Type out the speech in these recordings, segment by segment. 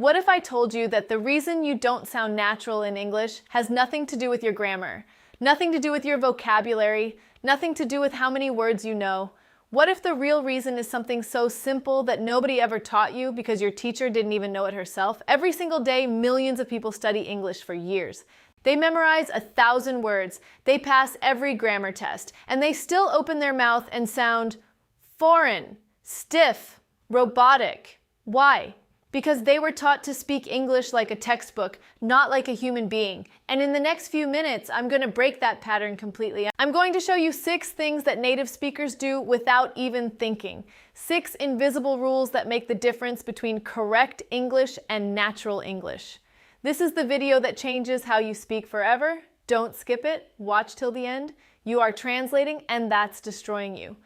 What if I told you that the reason you don't sound natural in English has nothing to do with your grammar, nothing to do with your vocabulary, nothing to do with how many words you know? What if the real reason is something so simple that nobody ever taught you because your teacher didn't even know it herself? Every single day, millions of people study English for years. They memorize 1,000 words, they pass every grammar test, and they still open their mouth and sound foreign, stiff, robotic. Why? Because they were taught to speak English like a textbook, not like a human being. And in the next few minutes, I'm going to break that pattern completely. I'm going to show you 6 things that native speakers do without even thinking. 6 invisible rules that make the difference between correct English and natural English. This is the video that changes how you speak forever. Don't skip it. Watch till the end. You are translating, and that's destroying you.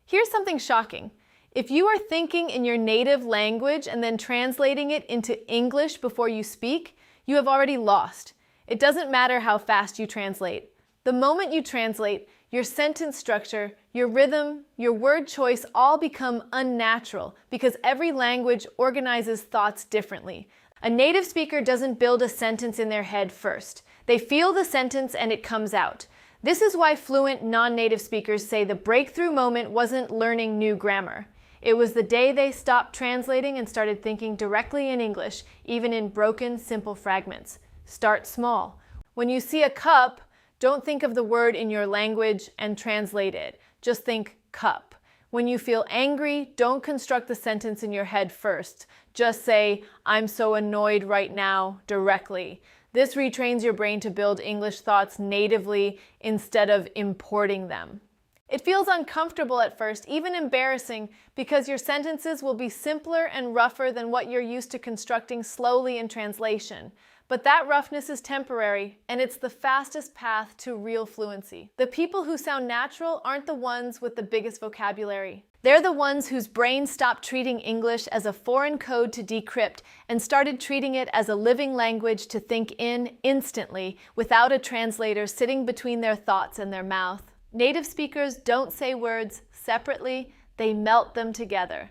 Here's something shocking. If you are thinking in your native language and then translating it into English before you speak, you have already lost. It doesn't matter how fast you translate. The moment you translate, your sentence structure, your rhythm, your word choice all become unnatural because every language organizes thoughts differently. A native speaker doesn't build a sentence in their head first. They feel the sentence and it comes out. This is why fluent non-native speakers say the breakthrough moment wasn't learning new grammar. It was the day they stopped translating and started thinking directly in English, even in broken, simple fragments. Start small. When you see a cup, don't think of the word in your language and translate it. Just think cup. When you feel angry, don't construct the sentence in your head first. Just say, I'm so annoyed right now, directly. This retrains your brain to build English thoughts natively instead of importing them. It feels uncomfortable at first, even embarrassing, because your sentences will be simpler and rougher than what you're used to constructing slowly in translation. But that roughness is temporary, and it's the fastest path to real fluency. The people who sound natural aren't the ones with the biggest vocabulary. They're the ones whose brains stopped treating English as a foreign code to decrypt and started treating it as a living language to think in instantly without a translator sitting between their thoughts and their mouth. Native speakers don't say words separately, they melt them together.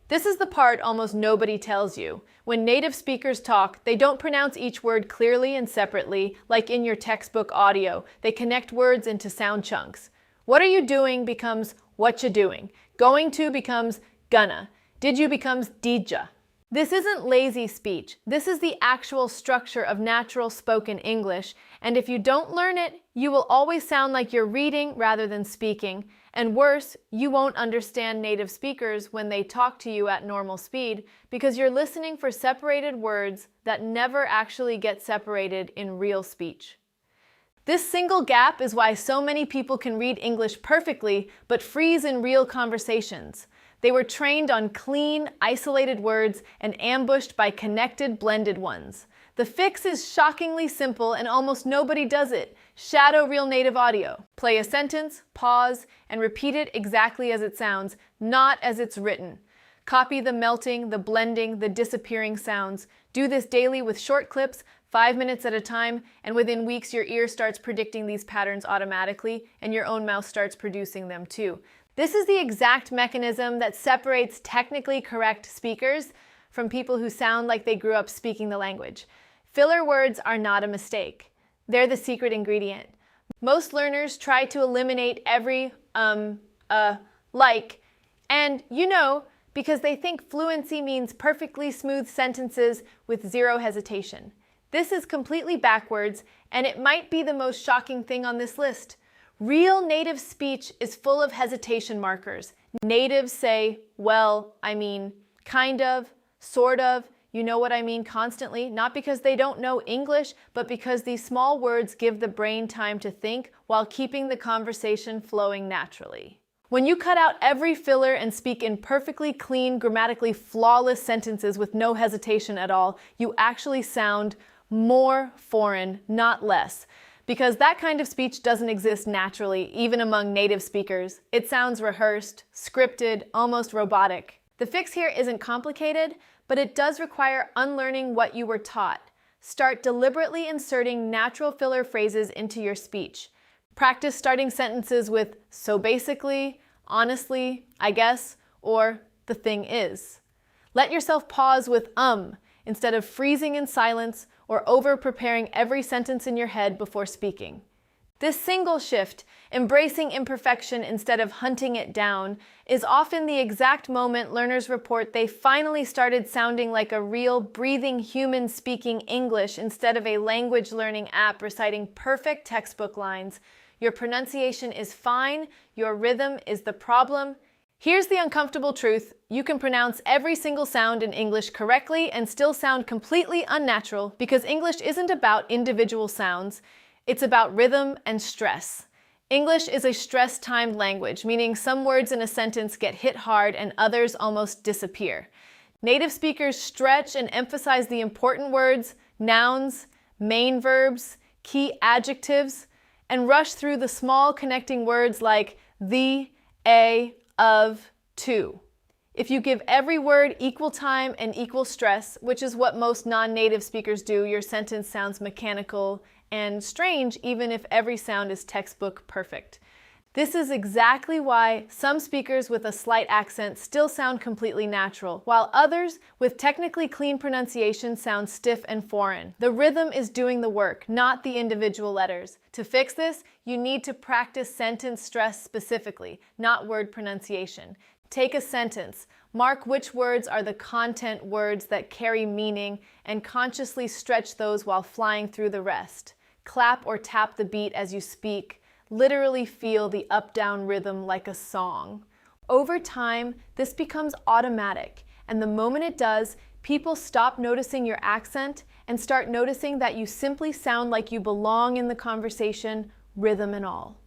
This is the part almost nobody tells you. When native speakers talk, they don't pronounce each word clearly and separately, like in your textbook audio. They connect words into sound chunks. What are you doing becomes what you doing. Going to becomes gonna. Did you becomes didja. This isn't lazy speech. This is the actual structure of natural spoken English, and if you don't learn it, you will always sound like you're reading rather than speaking, and worse, you won't understand native speakers when they talk to you at normal speed because you're listening for separated words that never actually get separated in real speech. This single gap is why so many people can read English perfectly but freeze in real conversations. They were trained on clean, isolated words and ambushed by connected, blended ones. The fix is shockingly simple and almost nobody does it. Shadow real native audio. Play a sentence, pause, and repeat it exactly as it sounds, not as it's written. Copy the melting, the blending, the disappearing sounds. Do this daily with short clips, 5 minutes at a time, and within weeks your ear starts predicting these patterns automatically and your own mouth starts producing them too. This is the exact mechanism that separates technically correct speakers from people who sound like they grew up speaking the language. Filler words are not a mistake. They're the secret ingredient. Most learners try to eliminate every like, and because they think fluency means perfectly smooth sentences with zero hesitation. This is completely backwards, and it might be the most shocking thing on this list. Real native speech is full of hesitation markers. Natives say, well, I mean, kind of, sort of, you know what I mean constantly, not because they don't know English, but because these small words give the brain time to think while keeping the conversation flowing naturally. When you cut out every filler and speak in perfectly clean, grammatically flawless sentences with no hesitation at all, you actually sound more foreign, not less. Because that kind of speech doesn't exist naturally, even among native speakers. It sounds rehearsed, scripted, almost robotic. The fix here isn't complicated, but it does require unlearning what you were taught. Start deliberately inserting natural filler phrases into your speech. Practice starting sentences with "so basically," "honestly," "I guess," or "the thing is." Let yourself pause with instead of freezing in silence or over-preparing every sentence in your head before speaking. This single shift, embracing imperfection instead of hunting it down, is often the exact moment learners report they finally started sounding like a real, breathing human speaking English instead of a language learning app reciting perfect textbook lines. Your pronunciation is fine, your rhythm is the problem. Here's the uncomfortable truth: you can pronounce every single sound in English correctly and still sound completely unnatural, because English isn't about individual sounds. It's about rhythm and stress. English is a stress-timed language, meaning some words in a sentence get hit hard and others almost disappear. Native speakers stretch and emphasize the important words, nouns, main verbs, key adjectives, and rush through the small connecting words like the, a, of, to. If you give every word equal time and equal stress, which is what most non-native speakers do, your sentence sounds mechanical and strange, even if every sound is textbook perfect. This is exactly why some speakers with a slight accent still sound completely natural, while others with technically clean pronunciation sound stiff and foreign. The rhythm is doing the work, not the individual letters. To fix this, you need to practice sentence stress specifically, not word pronunciation. Take a sentence, mark which words are the content words that carry meaning, and consciously stretch those while flying through the rest. Clap or tap the beat as you speak. Literally feel the up-down rhythm like a song. Over time, this becomes automatic, and the moment it does, people stop noticing your accent and start noticing that you simply sound like you belong in the conversation, rhythm and all.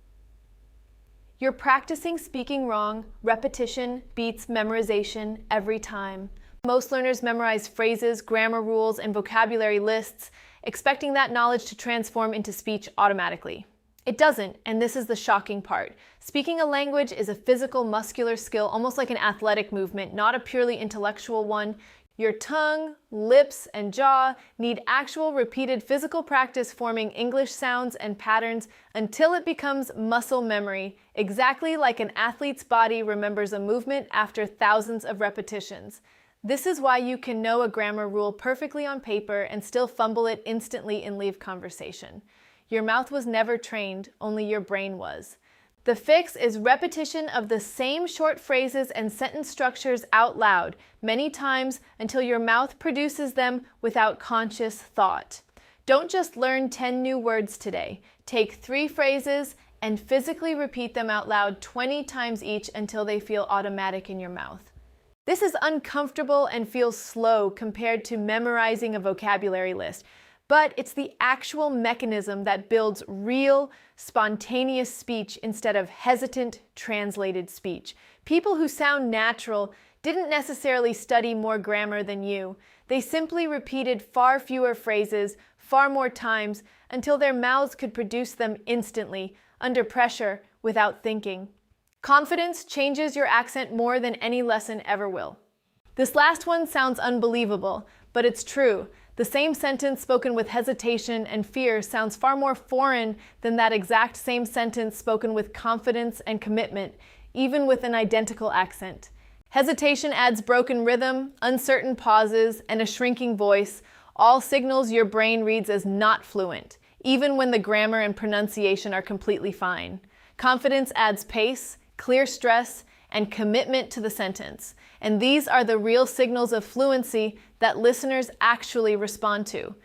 You're practicing speaking wrong. Repetition beats memorization every time. Most learners memorize phrases, grammar rules, and vocabulary lists, expecting that knowledge to transform into speech automatically. It doesn't, and this is the shocking part. Speaking a language is a physical, muscular skill, almost like an athletic movement, not a purely intellectual one. Your tongue, lips, and jaw need actual repeated physical practice forming English sounds and patterns until it becomes muscle memory, exactly like an athlete's body remembers a movement after thousands of repetitions. This is why you can know a grammar rule perfectly on paper and still fumble it instantly in live conversation. Your mouth was never trained, only your brain was. The fix is repetition of the same short phrases and sentence structures out loud, many times until your mouth produces them without conscious thought. Don't just learn 10 new words today. Take 3 phrases and physically repeat them out loud 20 times each until they feel automatic in your mouth. This is uncomfortable and feels slow compared to memorizing a vocabulary list, but it's the actual mechanism that builds real, spontaneous speech instead of hesitant, translated speech. People who sound natural didn't necessarily study more grammar than you. They simply repeated far fewer phrases, far more times, until their mouths could produce them instantly, under pressure, without thinking. Confidence changes your accent more than any lesson ever will. This last one sounds unbelievable, but it's true. The same sentence spoken with hesitation and fear sounds far more foreign than that exact same sentence spoken with confidence and commitment, even with an identical accent. Hesitation adds broken rhythm, uncertain pauses, and a shrinking voice, all signals your brain reads as not fluent, even when the grammar and pronunciation are completely fine. Confidence adds pace, clear stress, and commitment to the sentence. And these are the real signals of fluency that listeners actually respond to.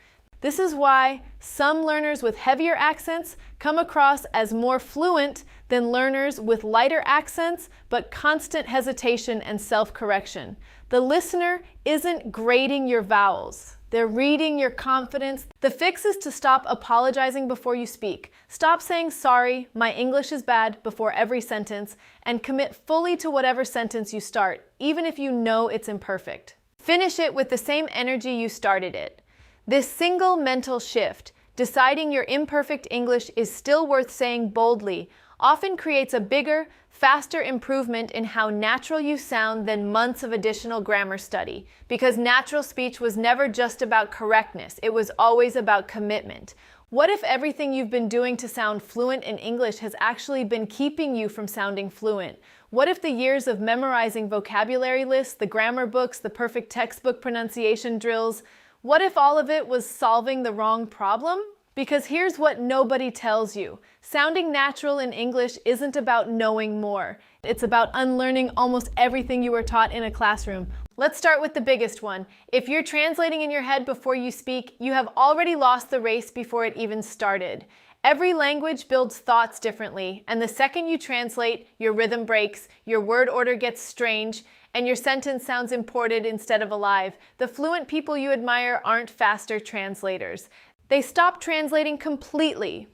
This is why some learners with heavier accents come across as more fluent than learners with lighter accents but constant hesitation and self-correction. The listener isn't grading your vowels. They're reading your confidence. The fix is to stop apologizing before you speak. Stop saying, "Sorry, my English is bad," before every sentence, and commit fully to whatever sentence you start, even if you know it's imperfect. Finish it with the same energy you started it. This single mental shift, deciding your imperfect English is still worth saying boldly, often creates a bigger, faster improvement in how natural you sound than months of additional grammar study. Because natural speech was never just about correctness, it was always about commitment. What if everything you've been doing to sound fluent in English has actually been keeping you from sounding fluent? What if the years of memorizing vocabulary lists, the grammar books, the perfect textbook pronunciation drills, What if all of it was solving the wrong problem? Because here's what nobody tells you. Sounding natural in English isn't about knowing more. It's about unlearning almost everything you were taught in a classroom. Let's start with the biggest one. If you're translating in your head before you speak, you have already lost the race before it even started. Every language builds thoughts differently, and the second you translate, your rhythm breaks, your word order gets strange, and your sentence sounds imported instead of alive. The fluent people you admire aren't faster translators. They stop translating completely.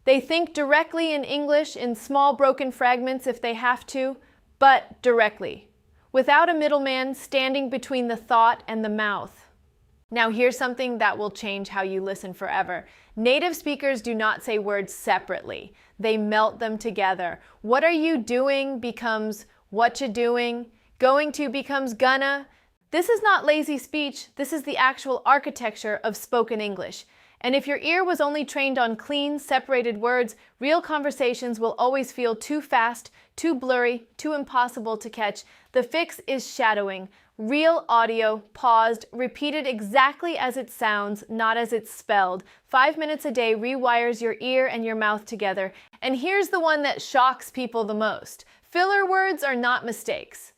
They think directly in English in small broken fragments if they have to, but directly, without a middleman standing between the thought and the mouth. Now here's something that will change how you listen forever. Native speakers do not say words separately. They melt them together. What are you doing becomes what you doing. Going to becomes gonna. This is not lazy speech. This is the actual architecture of spoken English. And if your ear was only trained on clean, separated words, real conversations will always feel too fast, too blurry, too impossible to catch. The fix is shadowing. Real audio, paused, repeated exactly as it sounds, not as it's spelled. 5 minutes a day rewires your ear and your mouth together. And here's the one that shocks people the most. Filler words are not mistakes.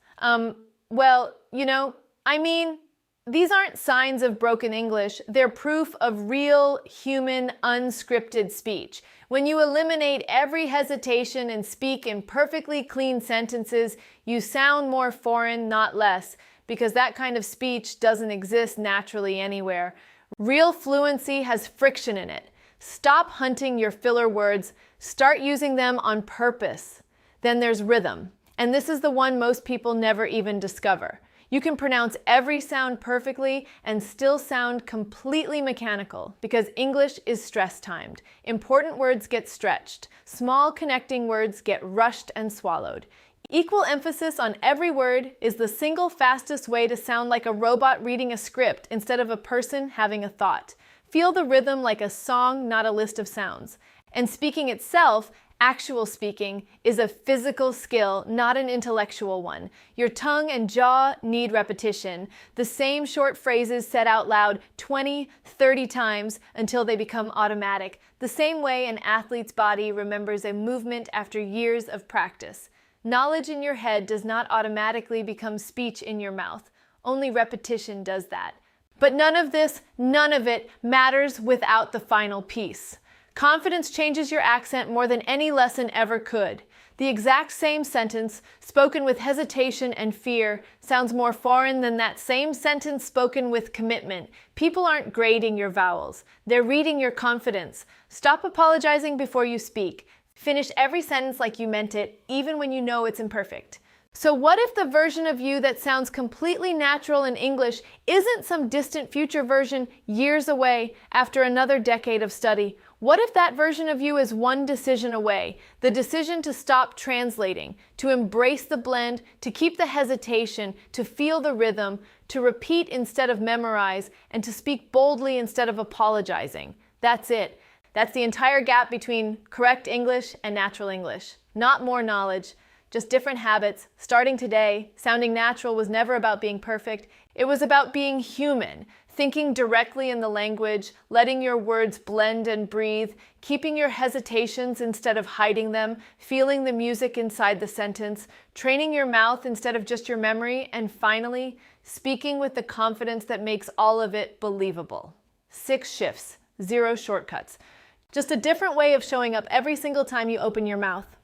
These aren't signs of broken English. They're proof of real, human, unscripted speech. When you eliminate every hesitation and speak in perfectly clean sentences, you sound more foreign, not less, because that kind of speech doesn't exist naturally anywhere. Real fluency has friction in it. Stop hunting your filler words. Start using them on purpose. Then there's rhythm. And this is the one most people never even discover. You can pronounce every sound perfectly and still sound completely mechanical because English is stress-timed. Important words get stretched. Small connecting words get rushed and swallowed. Equal emphasis on every word is the single fastest way to sound like a robot reading a script instead of a person having a thought. Feel the rhythm like a song, not a list of sounds. And speaking itself, actual speaking, is a physical skill, not an intellectual one. Your tongue and jaw need repetition. The same short phrases said out loud 20, 30 times until they become automatic. The same way an athlete's body remembers a movement after years of practice. Knowledge in your head does not automatically become speech in your mouth. Only repetition does that. But none of it matters without the final piece. Confidence changes your accent more than any lesson ever could. The exact same sentence, spoken with hesitation and fear, sounds more foreign than that same sentence spoken with commitment. People aren't grading your vowels. They're reading your confidence. Stop apologizing before you speak. Finish every sentence like you meant it, even when you know it's imperfect. So what if the version of you that sounds completely natural in English isn't some distant future version years away after another decade of study? What if that version of you is one decision away? The decision to stop translating, to embrace the blend, to keep the hesitation, to feel the rhythm, to repeat instead of memorize, and to speak boldly instead of apologizing. That's it. That's the entire gap between correct English and natural English. Not more knowledge, just different habits. Starting today, sounding natural was never about being perfect. It was about being human, thinking directly in the language, letting your words blend and breathe, keeping your hesitations instead of hiding them, feeling the music inside the sentence, training your mouth instead of just your memory, and finally, speaking with the confidence that makes all of it believable. 6 shifts, 0 shortcuts. Just a different way of showing up every single time you open your mouth.